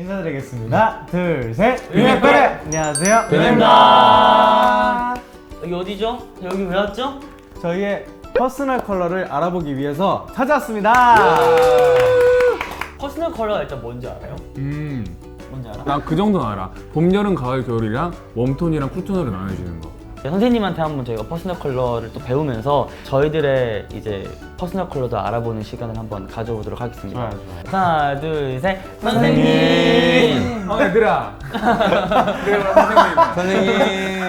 인사드리겠습니다. 둘, 셋. 윙크베레. 안녕하세요. 베레입니다. 여기 어디죠? 여기 왜 왔죠? 저희의 퍼스널 컬러를 알아보기 위해서 찾아왔습니다. 퍼스널 컬러가 일단 뭔지 알아요? 뭔지 알아? 나 그 정도는 알아. 봄, 여름, 가을, 겨울이랑 웜톤이랑 쿨톤으로 나눠지는 거. 선생님한테 한번 저희가 퍼스널 컬러를 또 배우면서 저희들의 이제 퍼스널 컬러도 알아보는 시간을 한번 가져보도록 하겠습니다. 좋아요. 하나, 둘, 셋. 선생님. 얘들아. 그래, 선생님. 선생님.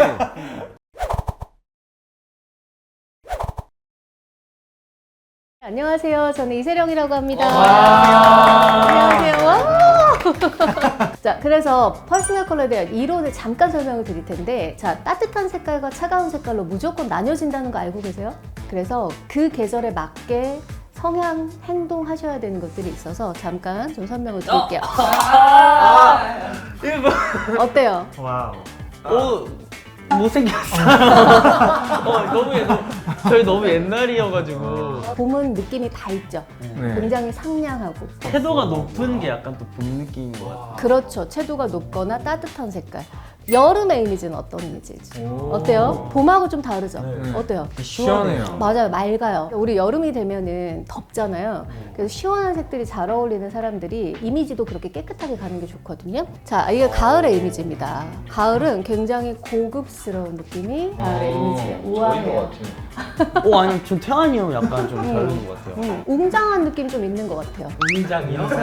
안녕하세요. 저는 이세령이라고 합니다. 안녕하세요. 안녕하세요. 자, 그래서 퍼스널 컬러에 대한 이론을 잠깐 설명을 드릴 텐데, 자, 따뜻한 색깔과 차가운 색깔로 무조건 나뉘어진다는 거 알고 계세요? 그래서 그 계절에 맞게 성향, 행동하셔야 되는 것들이 있어서 잠깐 좀 설명을 드릴게요. 어때요? 와우. 오, 못생겼어. 저희 너무 옛날이어가지고. 봄은 느낌이 다 있죠. 네. 굉장히 상냥하고. 태도가 높은 게 약간 또 봄 느낌인 것 같아요. 그렇죠. 채도가 높거나 따뜻한 색깔. 여름의 이미지는 어떤 이미지지? 어때요? 봄하고 좀 다르죠? 네. 어때요? 시원해요. 맞아요, 맑아요. 우리 여름이 되면은 덥잖아요. 그래서 시원한 색들이 잘 어울리는 사람들이 이미지도 그렇게 깨끗하게 가는 게 좋거든요. 자, 이게 가을의 이미지입니다. 가을은 굉장히 고급스러운 느낌이 가을의 이미지예요. 우아해요. 아니, 전 태환이 형 약간 좀 다른 것 같아요. 웅장한 느낌 좀 있는 것 같아요. 웅장이요? 네,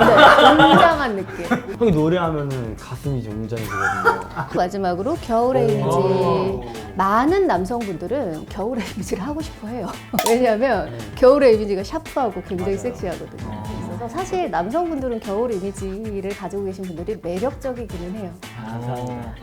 웅장한 느낌. 형이 노래하면은 가슴이 좀 웅장해지거든요. 마지막으로 겨울의 이미지. 많은 남성분들은 겨울의 이미지를 하고 싶어 해요. 왜냐하면 겨울의 이미지가 샤프하고 굉장히 섹시하거든요. 그래서 사실 남성분들은 겨울 이미지를 가지고 계신 분들이 매력적이기는 해요. 감사합니다.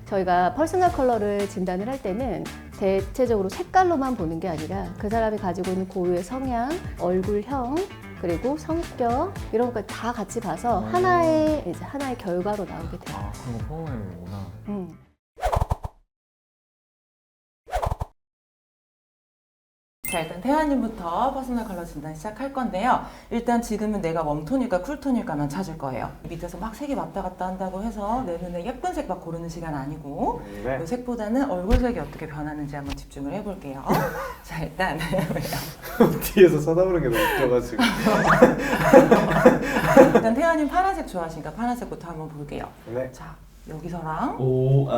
저희가 퍼스널 컬러를 진단을 할 때는 대체적으로 색깔로만 보는 게 아니라 그 사람이 가지고 있는 고유의 성향, 얼굴형, 그리고 성격 이런 것까지 다 같이 봐서 하나의 결과로 나오게 돼요. 아, 그런 거 포함되는구나. 자, 일단 태환님부터 퍼스널 컬러 진단 시작할 건데요. 일단 지금은 내가 웜톤일까 쿨톤일까만 찾을 거예요. 밑에서 막 색이 왔다 갔다 한다고 해서 내 눈에 예쁜 색 막 고르는 시간 아니고 네. 이 색보다는 얼굴색이 어떻게 변하는지 한번 집중을 해볼게요. 자, 일단 뒤에서 쳐다보는 게 너무 웃겨가지고. 일단 태환님 파란색 좋아하시니까 파란색부터 한번 볼게요. 네. 자, 여기서랑 오,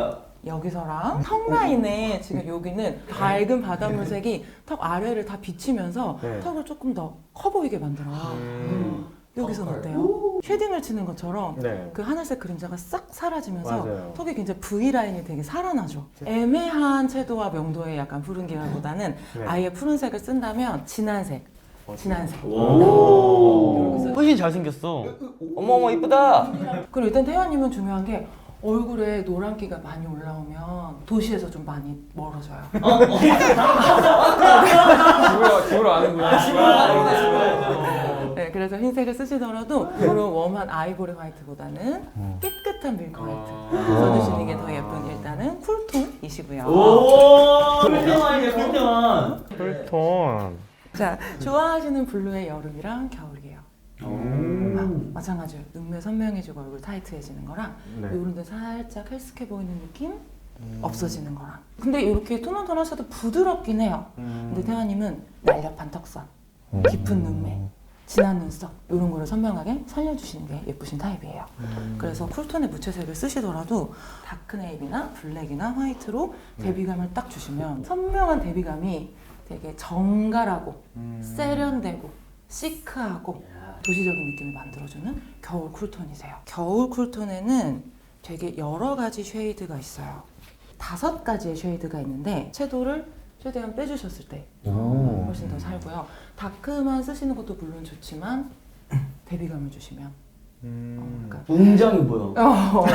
여기서랑 턱 라인에 지금 여기는 밝은 바닷물색이 턱 아래를 다 비치면서 네. 턱을 조금 더 커 보이게 만들어요. 여기서는 어때요? 쉐딩을 치는 것처럼 네. 그 하늘색 그림자가 싹 사라지면서 맞아요. 턱이 굉장히 V라인이 되게 살아나죠. 애매한 채도와 명도의 약간 푸른기라보다는 네. 아예 푸른색을 쓴다면 진한 색, 진한 색. 훨씬 잘생겼어. 어머, 이쁘다. 그리고 일단 태연님은 중요한 게 얼굴에 노란기가 많이 올라오면 도시에서 좀 많이 멀어져요. 집으로 아는구나. 네, 그래서 흰색을 쓰시더라도 이런 웜한 아이보리 화이트보다는 깨끗한 밀크 화이트 써주시는 게 더 예쁜 일단은 쿨톤이시고요. 오, 쿨톤이네, 쿨톤. 쿨톤. 자, 좋아하시는 블루의 여름이랑 겨울이에요. 마찬가지로 눈매 선명해지고 얼굴 타이트해지는 거랑 네. 이런 데 살짝 헬스케 보이는 느낌 없어지는 거랑 근데 이렇게 톤온톤 하셔도 부드럽긴 해요. 근데 태환님은 날렵한 턱선, 깊은 눈매, 진한 눈썹 이런 거를 선명하게 살려주시는 게 예쁘신 타입이에요. 그래서 쿨톤의 무채색을 쓰시더라도 다크네이비나 블랙이나 화이트로 대비감을 딱 주시면 선명한 대비감이 되게 정갈하고 세련되고 시크하고 도시적인 느낌을 만들어주는 겨울 쿨톤이세요. 겨울 쿨톤에는 되게 여러 가지 쉐이드가 있어요. 5가지의 쉐이드가 있는데 채도를 최대한 빼주셨을 때 훨씬 더 살고요. 다크만 쓰시는 것도 물론 좋지만 대비감을 주시면 그러니까 웅장해 보여.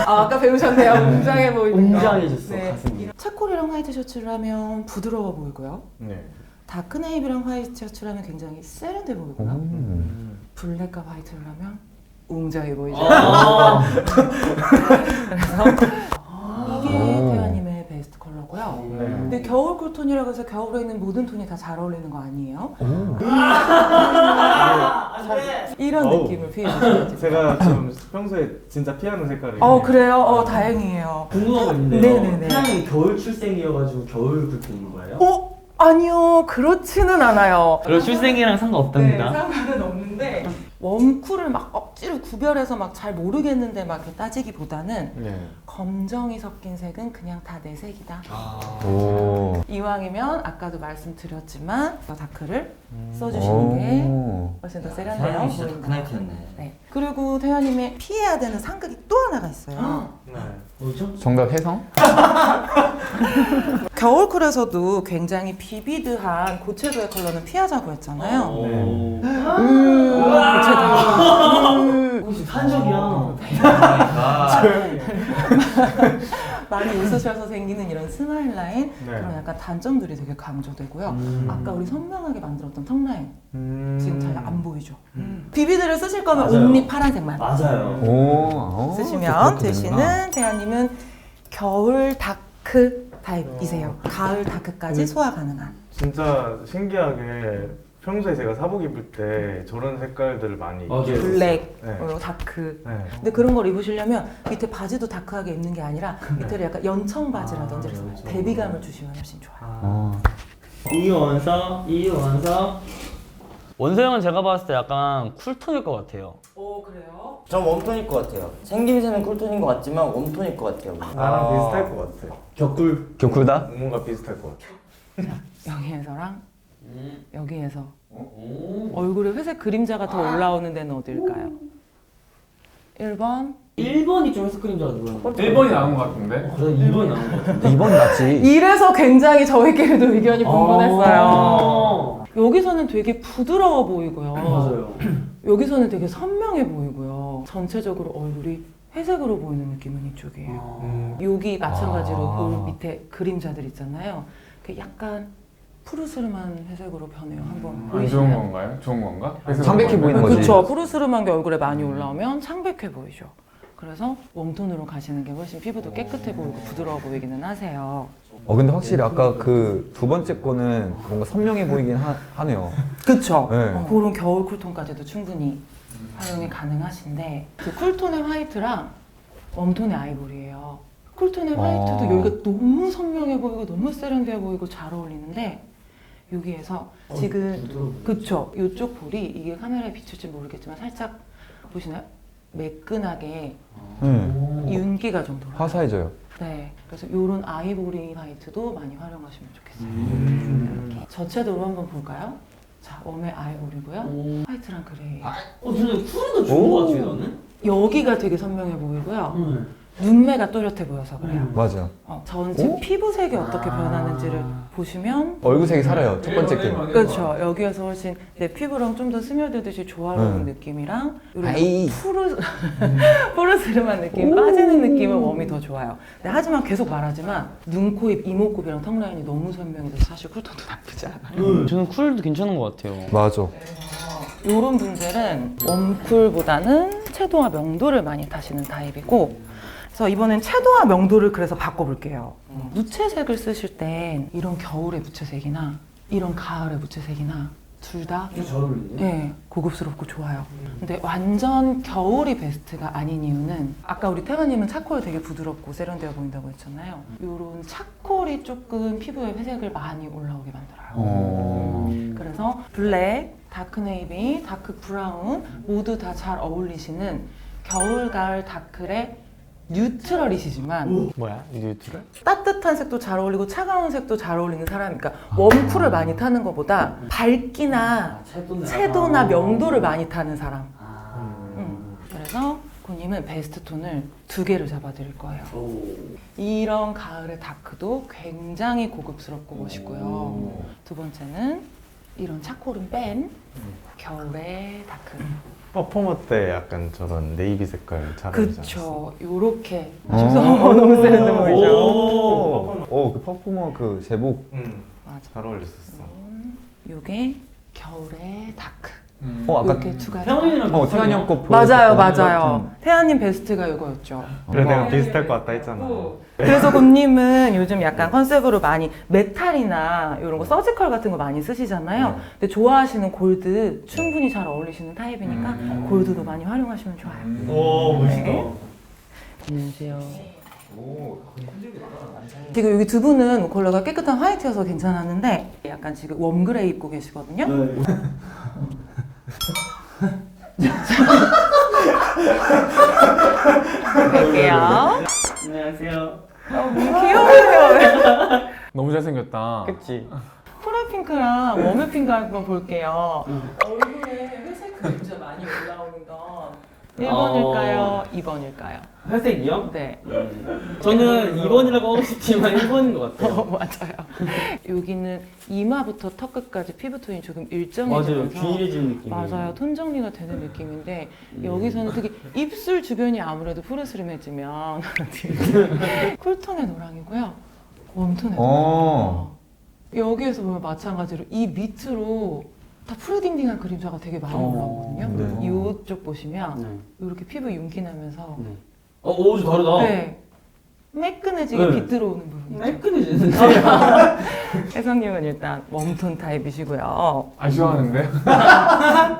아까 배우셨네요. 웅장해 보이는 거. 웅장해졌어, 가슴이. 차콜이랑 화이트 셔츠를 하면 부드러워 보이고요. 네. 다크네이비랑 화이트 셔츠를 하면 굉장히 세련돼 보이고요. 블랙과 화이트를 하면 웅장해 보이죠. 그래서 이게 태환님의 베스트 컬러고요. 네. 근데 겨울 쿨톤이라고 해서 겨울에 있는 모든 톤이 다 잘 어울리는 거 아니에요? 이런 어우. 느낌을 피해주셔야 돼요. 제가 좀 평소에 진짜 피하는 색깔이. 그래요? 다행이에요. 궁금한 거 있는데요. 네네네. 태양이 겨울 출생이어가지고 겨울 쿨톤인 거예요? 아니요, 그렇지는 않아요. 그럼 출생이랑 상관없답니다. 상관은 없는데 웜쿨을 막 억지로 구별해서 막 잘 모르겠는데 막 이렇게 따지기보다는 네. 검정이 섞인 색은 그냥 다 내 색이다. 오. 이왕이면 아까도 말씀드렸지만 다크를 써주시는 게 훨씬 더 세련돼요. 보인다. 네. 그리고 태연님의 피해야 되는 상극이 또 하나가 있어요. 네. 뭐죠? 정답 혜성? 겨울쿨에서도 굉장히 비비드한 고채도의 컬러는 피하자고 했잖아요. 네. 혹시 한적이야. 많이 웃으셔서 생기는 이런 스마일 라인 네. 그런 약간 단점들이 되게 강조되고요. 아까 우리 선명하게 만들었던 턱 라인 지금 잘 안 보이죠? 비비드를 쓰실 거면 맞아요. 온리 파란색만 맞아요. 오. 쓰시면 되시는 대한님은 겨울 다크 타입이세요. 가을 다크까지 소화 가능한. 진짜 신기하게 평소에 제가 사복 입을 때 저런 색깔들을 많이 맞아요. 블랙, 네. 다크. 네. 근데 그런 걸 입으시려면 밑에 바지도 다크하게 입는 게 아니라 밑에를 약간 연청 바지라든지 그래서 대비감을 주시면 훨씬 좋아요. 이원석. 원서형은 제가 봤을 때 약간 쿨톤일 것 같아요. 그래요? 전 웜톤일 것 같아요. 생김새는 쿨톤인 것 같지만 웜톤일 것 같아요. 나랑 비슷할 것 같아. 격쿨다? 뭔가 비슷할 것 같아. 여기에서랑 여기에서 얼굴에 회색 그림자가 더 올라오는 데는 어딜까요? 1번 1번이 좀 해서 그림자가 누구였나? 1번이 나온 것 같은데? 그래서 2번이 나온 것 같은데. 2번 낫지. 이래서 굉장히 저희끼리도 의견이 분분했어요. 아. 여기서는 되게 부드러워 보이고요. 맞아요. 여기서는 되게 선명해 보이고요. 전체적으로 얼굴이 회색으로 보이는 느낌은 이쪽이에요. 여기 마찬가지로 그 밑에 그림자들 있잖아요. 그게 약간 푸르스름한 회색으로 변해요. 한번 안 좋은 보이시나요? 건가요? 좋은 건가? 창백해 보이는 거지. 그렇죠. 푸르스름한 게 얼굴에 많이 올라오면 창백해 보이죠. 그래서 웜톤으로 가시는 게 훨씬 피부도 깨끗해 보이고 부드러워 보이기는 하세요. 근데 확실히 아까 그 두 번째 거는 뭔가 선명해 보이긴 하네요. 그쵸? 네. 그런 겨울 쿨톤까지도 충분히 활용이 가능하신데 그 쿨톤의 화이트랑 웜톤의 아이보리예요. 쿨톤의 화이트도 여기가 너무 선명해 보이고 너무 세련되어 보이고 잘 어울리는데 여기에서 지금 그쵸? 이쪽 볼이 이게 카메라에 비출지 모르겠지만 살짝 보시나요? 매끈하게 윤기가 좀 돌아요. 화사해져요. 네, 그래서 이런 아이보리 화이트도 많이 활용하시면 좋겠어요. 이렇게 전체적으로 한번 볼까요? 자, 웜의 아이보리고요. 화이트랑 그레이. 저는 쿨이 더 좋은 것 같아요, 저는. 여기가 되게 선명해 보이고요. 눈매가 또렷해 보여서 그래요. 맞아. 전체 피부색이 어떻게 변하는지를 보시면 얼굴색이 살아요. 첫 번째 게. 그렇죠. 여기에서 훨씬 내 피부랑 좀 더 스며들듯이 조화로운 느낌이랑 아이. 푸르스름한 느낌, 빠지는 느낌은 웜이 더 좋아요. 근데 하지만 계속 말하지만 눈, 코, 입, 이목구비랑 턱 라인이 너무 선명해서 사실 쿨톤도 나쁘지 않아요. 저는 쿨도 괜찮은 것 같아요. 맞아. 이런 분들은 웜쿨보다는 채도와 명도를 많이 타시는 타입이고 그래서 이번엔 채도와 명도를 그래서 바꿔볼게요. 무채색을 쓰실 땐 이런 겨울의 무채색이나 이런 가을의 무채색이나 둘 다 잘 어울리네요. 네, 고급스럽고 좋아요. 근데 완전 겨울이 베스트가 아닌 이유는 아까 우리 태관님은 차콜 되게 부드럽고 세련되어 보인다고 했잖아요. 이런 차콜이 조금 피부에 회색을 많이 올라오게 만들어요. 그래서 블랙, 다크 네이비, 다크 브라운 모두 다 잘 어울리시는 겨울, 가을 다크의 뉴트럴이시지만 뭐야? 뉴트럴? 따뜻한 색도 잘 어울리고 차가운 색도 잘 어울리는 사람이니까 웜쿨을 많이 타는 것보다 밝기나 채도나 명도를 많이 타는 사람. 그래서 고님은 베스트 톤을 2개를 잡아드릴 거예요. 이런 가을의 다크도 굉장히 고급스럽고 멋있고요. 두 번째는 이런 차콜은 뺀 겨울의 다크. 퍼포머 때 약간 저런 네이비 색깔 잘 어울리지 그쵸. 요렇게 너무 세련돼 보이죠? 그 퍼포머 그 제복. 맞아. 잘 어울렸었어. 요게 겨울의 다크. 아까 이렇게 두 가지. 태연이랑 태환이 형 거 맞아요, 맞아요. 태아님 베스트가 이거였죠. 그래 내가 비슷할 것 같다 했잖아. 그래서 곰님은 요즘 약간 컨셉으로 많이 메탈이나 이런 거 서지컬 같은 거 많이 쓰시잖아요. 근데 좋아하시는 골드 충분히 잘 어울리시는 타입이니까 골드도 많이 활용하시면 좋아요. 오 멋있다. 네. 안녕하세요. 지금 여기 두 분은 컬러가 깨끗한 화이트여서 괜찮았는데 약간 지금 웜그레이 입고 계시거든요. 갈게요. 안녕하세요. 귀여워요. 너무 잘생겼다. 그치? 프라핑크랑 웜핑크 한번 볼게요. 얼굴에 회색 그림자 많이 올라오는 건 1번일까요? 2번일까요? 회색이요? 네. 저는 2번이라고 하고 싶지만 1번인 것 같아요. 맞아요. 여기는 이마부터 턱 끝까지 피부톤이 조금 맞아요. 일정해지면서 균일해지는 느낌이. 맞아요. 톤 정리가 되는 느낌인데 여기서는 특히 입술 주변이 아무래도 푸르스름해지면 쿨톤의 노랑이고요. 웜톤의 노랑이에요. 여기에서 보면 마찬가지로 이 밑으로 다 푸르딩딩한 그림자가 되게 많이 올라오거든요. 이쪽 보시면 이렇게 피부 윤기 나면서 오, 좀 다르다. 네. 매끈해지게 네. 빛 들어오는 부분이죠. 매끈해지는데? 혜성님은 일단 웜톤 타입이시고요. 아쉬워하는데?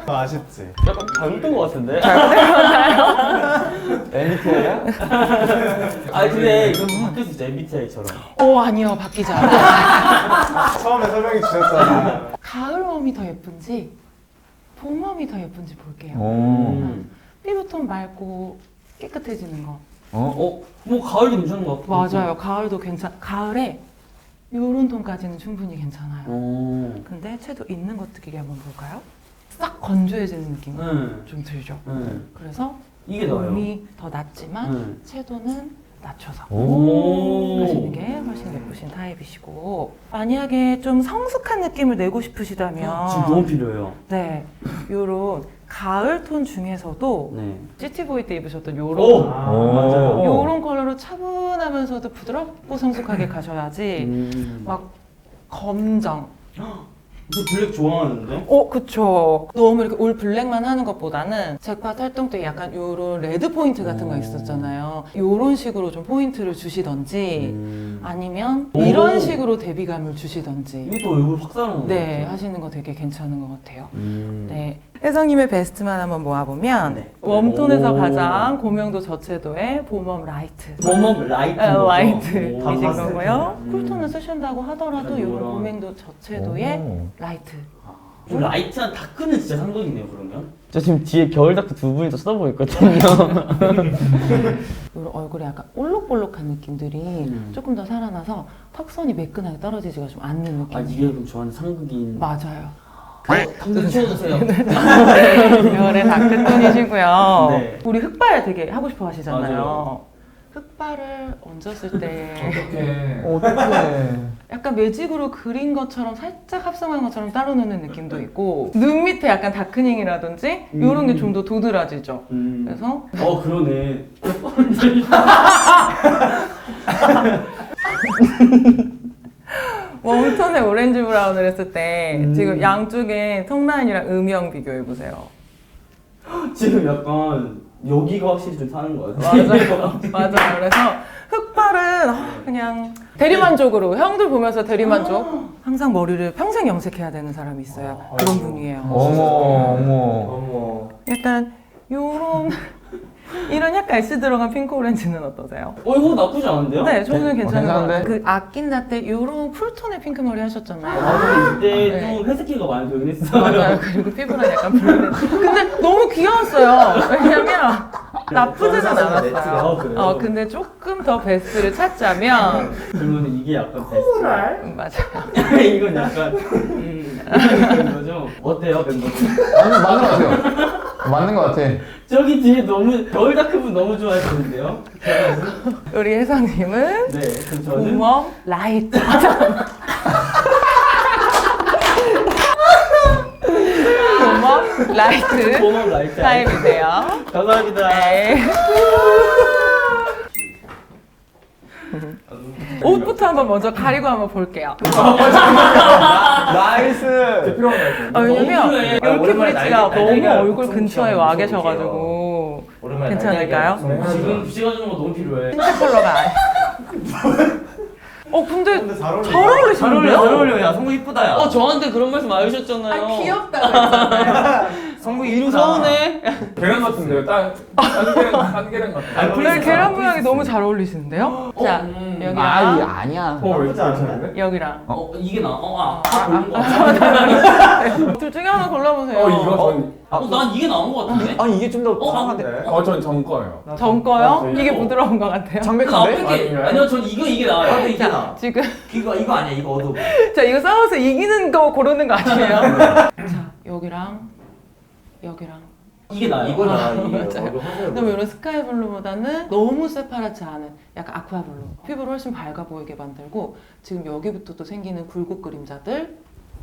아쉽지. 약간 잘못된 것 같은데? MBTI야? 아 근데 이거 바뀔 수 있죠, MBTI처럼. 아니요. 바뀌지 않아요. 처음에 설명해 주셨잖아. 가을 웜이 더 예쁜지 봄 웜이 더 예쁜지 볼게요. 피부톤 맑고 깨끗해지는 거. 뭐 가을도 괜찮은 것 같고. 맞아요. 가을도 가을에 요런 톤까지는 충분히 괜찮아요. 근데 채도 있는 것들끼리 한번 볼까요? 싹 건조해지는 느낌이 좀 들죠. 그래서 이게 나와요. 봄이 더 낮지만 채도는 낮춰서 오. 하시는 게 훨씬 예쁘신 타입이시고, 만약에 좀 성숙한 느낌을 내고 싶으시다면 지금 너무 필요해요. 네, 요런 가을 톤 중에서도 네. 시티보이 때 입으셨던 요런 맞아요. 요런 컬러로 차분하면서도 부드럽고 성숙하게 가셔야지 막 검정. 저 블랙 좋아하는데? 그쵸. 너무 이렇게 올 블랙만 하는 것보다는 잭팟 활동 때 약간 요런 레드 포인트 같은 거 있었잖아요. 요런 식으로 좀 포인트를 주시던지 아니면 이런 식으로 대비감을 주시던지 이게 또 얼굴 확 살아나는 네, 하시는 거 되게 괜찮은 것 같아요. 네. 혜성님의 베스트만 한번 모아보면 네. 웜톤에서 오. 가장 고명도 저채도의 봄웜 라이트. 웜업 라이트. 라이트이신 파스텔. 거고요. 쿨톤을 쓰신다고 하더라도 약간 이런 요런. 고명도 저채도의 라이트. 좀 라이트한 다크는 진짜 상극이네요, 그러면. 저 지금 뒤에 겨울 다크 두 분이 또 써보고 있거든요. 이런 얼굴에 약간 올록볼록한 느낌들이 조금 더 살아나서 턱선이 매끈하게 떨어지지가 좀 않는 느낌. 아, 이게 그럼 저한테 상극인. 맞아요. 당근 채워주세요. 겨울에 다크톤이시고요. 네. 우리 흑발 되게 하고 싶어 하시잖아요. 맞아요. 흑발을 얹었을 때 어떡해. 약간 매직으로 그린 것처럼 살짝 합성한 것처럼 따로 노는 느낌도 있고, 눈 밑에 약간 다크닝이라든지 이런 게 좀 더 도드라지죠. 그래서 그러네. 웜톤의 오렌지 브라운을 했을 때 지금 양쪽에 턱 라인이랑 음영 비교해 보세요. 지금 약간 여기가 확실히 좀 사는 것 같아요. 맞아요. 맞아요. 그래서 흑발은 그냥 대리만족으로, 형들 보면서 대리만족. 항상 머리를 평생 염색해야 되는 사람이 있어요. 그런 분이에요. 어머. 약간 요런 이런 약간 애쉬 들어간 핑크 오렌지는 어떠세요? 이거 나쁘지 않은데요? 네, 저는 괜찮은 것 괜찮은데? 같아요. 그 아낀 라떼 요런 쿨톤의 핑크 머리 하셨잖아요. 맞아요. 이때 네. 좀 회색기가 많이 돌긴 했어요. 맞아요. 그리고 피부는 약간 블랙. 근데 너무 귀여웠어요. 왜냐면 나쁘지는 않았어요. 그래요? 근데 조금 더 베스트를 찾자면 그러면 이게 약간 베스트. 맞아요. 이건 약간 이런 거죠? 어때요, 멤버들? 아니, 맞는 것 같아요. 맞는 것 같아. 저기 뒤에 너무 겨울 다크분 너무 좋아했는데요. 우리 혜성님은 네, 그럼 저는 봄웜 라이트. 봄웜 라이트 봄웜 라이트 타입이세요. 감사합니다. 네. 옷부터 한번 먼저 가리고 한번 볼게요. 나이스. 필요한 거 왜냐면 오랜만에 이렇게 브릿지가 너무 날개가 얼굴 좀 근처에 좀 와 무서울게요. 계셔가지고 오랜만에 괜찮을까요? 지금 찍어주는 거 너무 필요해. 흰색 컬러가 근데 근데 잘 어울려. 잘 어울리시는데요? 잘 어울려. 야, 성구 이쁘다, 야. 저한테 그런 말씀 안 해주셨잖아요. 귀엽다고 했잖아요. 성구 이름 이쁘다. 서운해. 계란 같은데요? 딴 계란 같아. 오늘 계란 모양이 너무 잘 어울리시는데요? 자, 여기랑 아니야. 왜 이렇게 괜찮은데? 여기랑 이게 나. 둘 중에 하나 골라보세요. 난 이게 나은 거 같은데? 아니 이게 좀 더 편한데? 전 정거예요. 전 거요? 이게 부드러운 것 같아요. 창백한데? 아니요, 전 이게 나아요. 이게 자, 나. 지금 이거 아니야, 이거 어두워. 자 이거 싸워서 이기는 거 고르는 거 아니에요? 자, 여기랑 이게 나. 이거 나. 이게 맞아요. 그럼 이런 스카이 블루보다는 너무 새파랗지 않은 약간 아쿠아 블루. 피부를 훨씬 밝아 보이게 만들고 지금 여기부터 또 생기는 굴곡 그림자들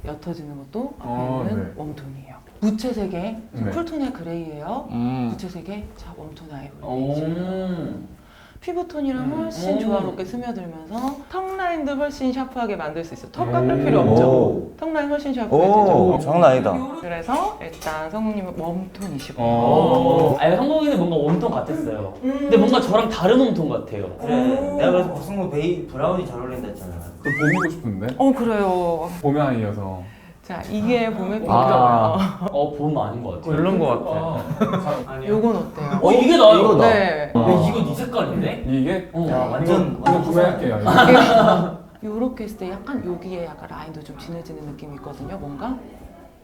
옅어지는 것도 앞에 있는 네. 웜톤이에요. 무채색의 네. 쿨톤의 그레이예요. 무채색의 자 웜톤 아이보리. 오. 피부톤이랑 훨씬 조화롭게 스며들면서 턱 라인도 훨씬 샤프하게 만들 수 있어요. 턱 깎을 필요 없죠. 턱 라인 훨씬 샤프해지죠. 장난 아니다. 그래서 일단 성우님은 웜톤이시고 아니 한국인은 뭔가 웜톤 같았어요. 근데 뭔가 저랑 다른 웜톤 같아요. 그래. 내가 그래서 박승구 브라운이 잘 어울린다 했잖아. 또 봄이고 싶은데? 그래요. 봄이 아니어서. 자 이게 봄의 핑크고요. 봄 아닌 것 같아요. 이런 거 같아. 요건 어때요? 이게 나요. 이거다. 네. 이거 네 색깔인데? 이게? 야, 완전 이거 구매할게요. 이거. 요렇게 했을 때 약간 여기에 약간 라인도 좀 진해지는 느낌이 있거든요. 뭔가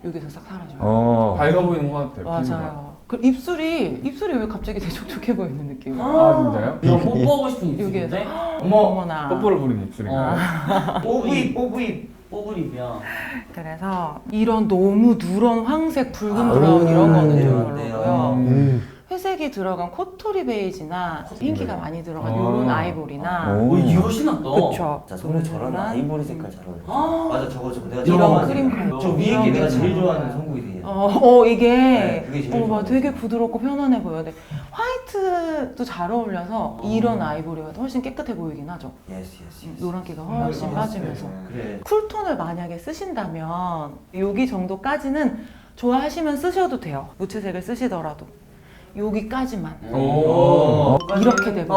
여기서 싹 사라져요. 밝아 보이는 것 같아요. 피부가. 맞아요. 그 입술이 왜 갑자기 되게 촉촉해 보이는 느낌이에요. 아 진짜요? 이거 뽀뽀하고 싶은 여기에서 입술인데? 어머나. 뽀뽀를 부리는 입술인가요? 뽀브입이야. 그래서 이런 너무 누런 황색, 붉은 브라운 이런 거는 좀 네, 별로고요. 회색이 들어간 코토리 베이지나 핑키가 많이 들어간 이런 아이보리나 이게 훨씬 낫다. 그쵸. 자, 성구 저런 아이보리 색깔 잘 어울려. 맞아, 저거 내가 이런 좋아하는 크림 색깔. 컬러. 저 위에 이런 게 내가 게 제일 잘 좋아하는 어울려요. 성구이에요. 이게 네, 그게 제일 좋아요. 되게 부드럽고 편안해 보여요. 근데 화이트도 잘 어울려서 이런 아이보리가 훨씬 깨끗해 보이긴 하죠. 예스. 노란기가 훨씬 빠지면서. 그래. 쿨톤을 만약에 쓰신다면 여기 정도까지는 좋아하시면 쓰셔도 돼요. 무채색을 쓰시더라도 여기까지만 이렇게 되고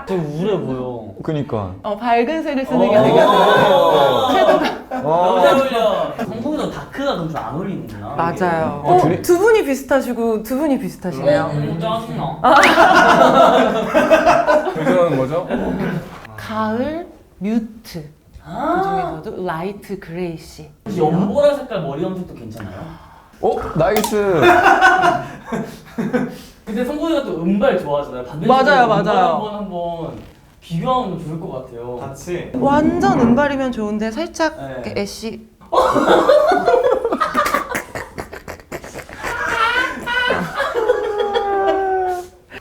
되게 우울해 보여. 그니까. 밝은 색을 쓰는 게 아니라 섀도우가 너무 잘 어울려. 성공이도 다크가 너무 안 어울리는구나. 맞아요. 두 분이 비슷하시고 두 분이 비슷하시네요. 짜증나. 요즘은 뭐죠? 가을 뮤트 그 중에서도 라이트 그레이시. 연보라 색깔 머리 염색도 괜찮아요? 나이스. 근데 성공이가 또 은발 좋아하잖아요. 맞아요. 한번 비교하면 좋을 것 같아요. 같이. 완전 은발이면 좋은데 살짝 네. 애쉬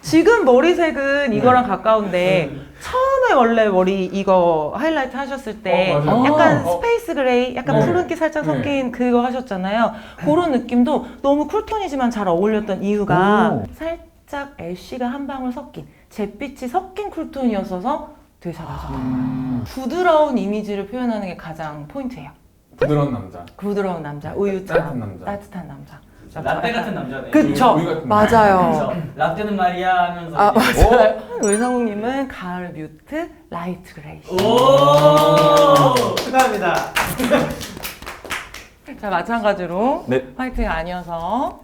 지금 머리색은 이거랑 가까운데 처음에 원래 머리 이거 하이라이트 하셨을 때 맞아요. 약간 스페이스 그레이, 약간 네. 푸른기 살짝 네. 섞인 그거 하셨잖아요. 그런 느낌도 너무 쿨톤이지만 잘 어울렸던 이유가 살짝 애쉬가 한 방울 섞인 잿빛이 섞인 쿨톤이었어서 되게 잘 나셨어요. 부드러운 이미지를 표현하는 게 가장 포인트예요. 부드러운 남자. 부드러운 남자, 우유처럼 따뜻한 남자. 따뜻한 남자. 라떼 같은 남자네. 그쵸? 우유 같은 맞아요. 그쵸? 라떼는 말이야 하면서. 맞아요. 외상욱님은 가을 뮤트 라이트 그레이. 오! 축하합니다. 자 마찬가지로 네. 화이트가 아니어서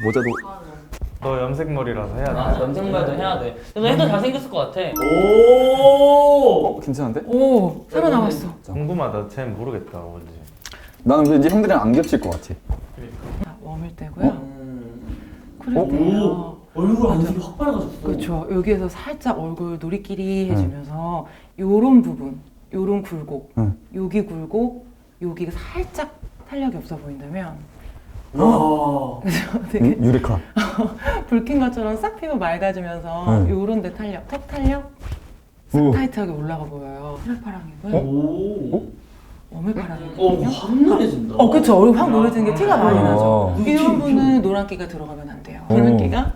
모자도. 너 염색머리라서 해야 돼. 염색말도 해야 돼. 너 해도 잘생겼을 것 같아. 오! 괜찮은데? 오 새로 나왔어. 궁금하다. 쟤 모르겠다 뭔지. 나는 왠지 형들이랑 안 겹칠 것 같아. 자, 웜일 때고요. 그래요. 얼굴 안색이 확 밝아졌어. 그렇죠. 여기에서 살짝 얼굴 누리끼리 해주면서 요런 부분, 요런 굴곡, 응. 여기 굴곡, 여기가 살짝 탄력이 없어 보인다면 와. 되게 유레카. 붉힌 것처럼 싹 피부 맑아지면서 응. 요런 데 탄력, 턱 탄력 오. 타이트하게 올라가 보여요. 혈파랑이고요. 오. 웜의파랑이거든요. 확 노래진다. 그쵸. 얼굴 확 노래지는 게 티가 많이 나죠. 어. 이런 분은 노란기가 들어가면 안 돼요. 노란기가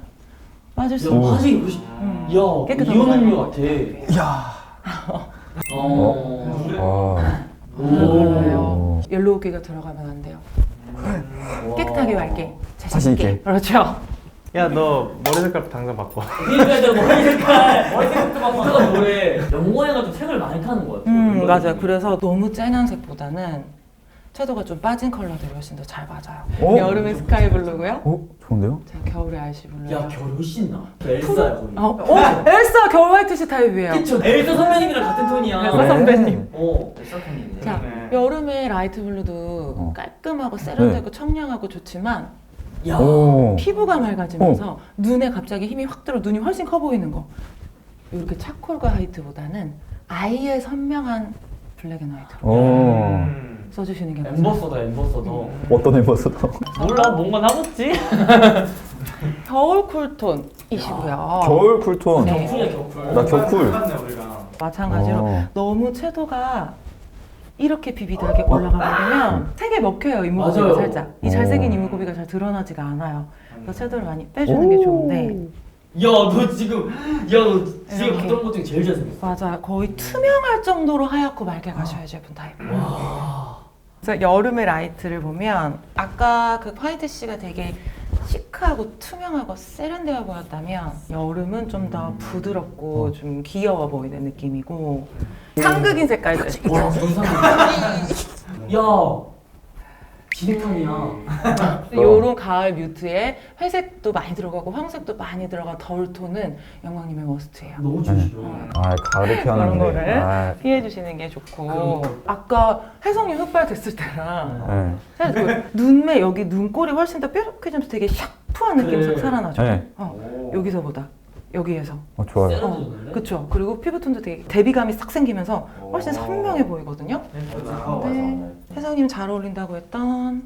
빠질 수 야, 없어요. 화장이 훨씬. 야, 깨끗한 이온 음료 거 같아. 야. 그래요. 옐로우기가 들어가면 안 돼요. 깨끗하게 맑게 자신 있게. 그렇죠. 야 너 머리 색깔 당장 바꿔. 그러니까 저 머리색도 막 붙어가 뭐래. 연구해가 좀 색을 많이 타는 것 같아요. 맞아요. 그래서 너무 쨍한 색보다는 채도가 좀 빠진 컬러들이 훨씬 더 잘 맞아요. 어? 여름에 스카이 블루고요. 좋은데요? 자, 겨울에 아이시 블루. 야 겨울 훨씬 나. 엘사야 거의. 엘사 겨울 화이트시 타입이에요. 그쵸. 엘사 선배님이랑 같은 톤이야. 엘사 선배님. 엘사 톤이네. 자, 여름에 라이트 블루도 깔끔하고 세련되고 청량하고 좋지만 야. 오. 피부가 맑아지면서 눈에 갑자기 힘이 확 들어 눈이 훨씬 커 보이는 거. 이렇게 차콜과 화이트보다는 아예 선명한 블랙 앤 화이트로 오. 써주시는 게 맞아요. 엠버서더 엠버서더. 어떤 엠버서더? 몰라 뭔가 나겠지. 겨울 쿨톤이시고요. 겨울 쿨톤. 네. 격풀이야 격풀. 나 격쿨. 마찬가지로 너무 채도가 이렇게 비비드하게 올라가 버리면 색에 먹혀요. 이목구비가 맞아요. 살짝. 이 잘생긴 이목구비가 잘 드러나지가 않아요. 그래서 채도를 많이 빼주는 게 좋은데 야너 지금 너 지금 이렇게. 봤던 것 중에 제일 잘생겼어. 맞아요. 거의 투명할 정도로 하얗고 맑게 가셔야 제품 타입. 그래서 여름의 라이트를 보면 아까 그 화이트씨가 되게 시크하고 투명하고 세련되어 보였다면 여름은 좀 더 부드럽고 좀 귀여워 보이는 느낌이고 상극인 색깔들. 와 야. 진흙탕이야. 요런 가을 뮤트에 회색도 많이 들어가고 황색도 많이 들어간 덜 톤은 영광님의 머스트예요. 너무 좋으시죠. 아, 가을에 그런 피하는데. 거를 아, 피해 주시는 게 좋고 아까 혜성님 흑발 됐을 때랑 네. 사실 그 눈매 여기 눈꼬리 훨씬 더 뾰족해지면서 되게 샤프한 느낌이 그래. 싹 살아나죠. 네. 여기서보다 여기에서. 좋아요. 세련되셨네. 그쵸. 그리고 피부톤도 되게 대비감이 싹 생기면서 훨씬 선명해 보이거든요. 근데 혜성님 잘 어울린다고 했던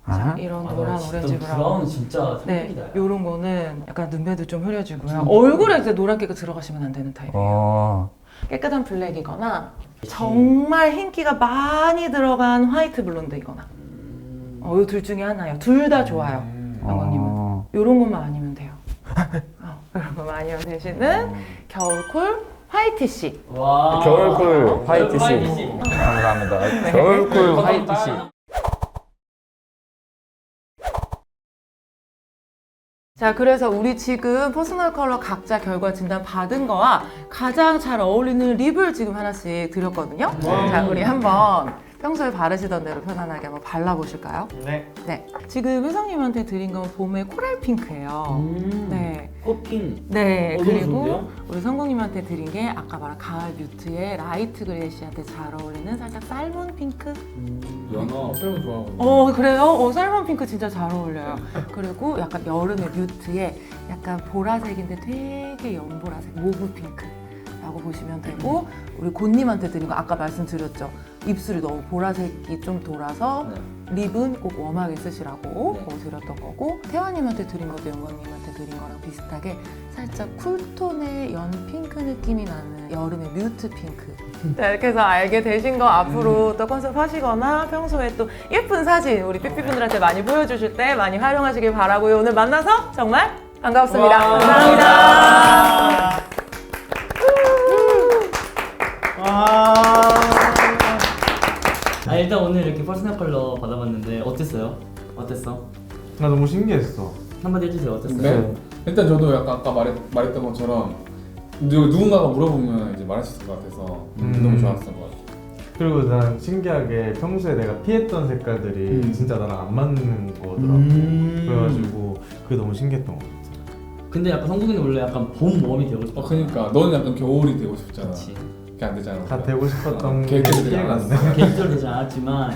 아? 이런 노란 오렌지 브라운. 브라운 진짜 네, 생각이다. 요런 거는 약간 눈매도 좀 흐려지고요. 얼굴에 이제 노란기가 들어가시면 안 되는 타입이에요. 깨끗한 블랙이거나 정말 흰기가 많이 들어간 화이트 블론드이거나 이 둘 중에 하나예요. 둘 다 좋아요. 영광님은. 요런 것만 아니면 돼요. 그런 것만 아니면 되시는 겨울쿨 화이트씨. 와. 겨울쿨 화이트씨. 화이트씨. 감사합니다. 겨울쿨 화이트씨. 자, 그래서 우리 지금 퍼스널 컬러 각자 결과 진단 받은 거와 가장 잘 어울리는 립을 지금 하나씩 드렸거든요. 자, 우리 한번 평소에 바르시던 대로 편안하게 한번 발라보실까요? 네. 네. 지금 회장님한테 드린 건 봄의 코랄 핑크예요. 네. 꽃핀. 네. 너무 그리고 좋은데요? 우리 성공님한테 드린 게 아까 말한 가을 뮤트의 라이트 그레이시한테 잘 어울리는 살짝 살몬 핑크? 연어 새로운 좋아하거든요. 그래요? 살몬 핑크 진짜 잘 어울려요. 그리고 약간 여름의 뮤트에 약간 보라색인데 되게 연보라색, 모브 핑크 라고 보시면 되고 우리 곤님한테 드린 거 아까 말씀드렸죠. 입술이 너무 보라색이 좀 돌아서 립은 꼭 웜하게 쓰시라고 그거 드렸던 거고 태화님한테 드린 것도 영광님한테 드린 거랑 비슷하게 살짝 쿨톤의 연 핑크 느낌이 나는 여름의 뮤트 핑크. 자, 이렇게 해서 알게 되신 거 앞으로 또 컨셉 하시거나 평소에 또 예쁜 사진 우리 삐삐분들한테 많이 보여주실 때 많이 활용하시길 바라고요. 오늘 만나서 정말 반갑습니다. 감사합니다. 일단 오늘 이렇게 퍼스널 컬러 받아봤는데 어땠어요? 어땠어? 나 너무 신기했어. 한마디 해주세요. 어땠어요? 네. 일단 저도 약간 아까 말했던 것처럼 누군가가 물어보면 이제 말할 수 있을 것 같아서 너무 좋았던 것 같아요. 그리고 난 신기하게 평소에 내가 피했던 색깔들이 진짜 나랑 안 맞는 거더라고. 그래가지고 그게 너무 신기했던 것 같아. 근데 약간 성국이는 원래 약간 봄 웜이 되고 싶었어. 그러니까 너는 약간 겨울이 되고 싶잖아. 그치. 그게 안 되잖아. 다 되고 싶었던 게 계획대로 되지 피해가 안 않았어. 돼. 개인적으로 되지 않았지만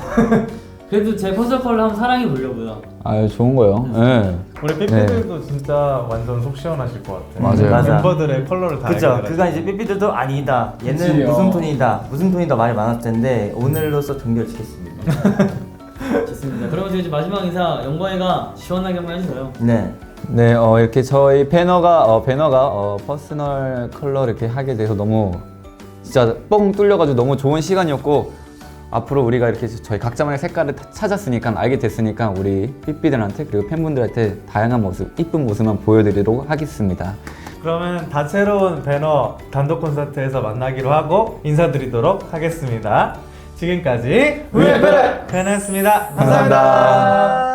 그래도 제 퍼스널 컬러 한번 사랑해 보려고요. 아, 좋은 거예요. 네. 우리 삐삐들도 진짜 완전 속 시원하실 것 같아. 맞아요. 맞아. 멤버들의 컬러를 다 그쵸. 알게 그가 이제 삐삐들도 아니다. 얘는 그치, 무슨 톤이다. 무슨 톤이다 말이 많았을 텐데 오늘로써 종결 짓겠습니다. 좋습니다. 그러면 이제 마지막 인사 영광이가 시원하게 한번 해주세요. 네. 네, 이렇게 저희 배너가 퍼스널 컬러 이렇게 하게 돼서 너무 진짜 뻥 뚫려가지고 너무 좋은 시간이었고 앞으로 우리가 이렇게 저희 각자만의 색깔을 찾았으니까 알게 됐으니까 우리 삐삐들한테 그리고 팬분들한테 다양한 모습, 이쁜 모습만 보여드리도록 하겠습니다. 그러면 다채로운 배너 단독 콘서트에서 만나기로 하고 인사드리도록 하겠습니다. 지금까지 배너였습니다. 감사합니다.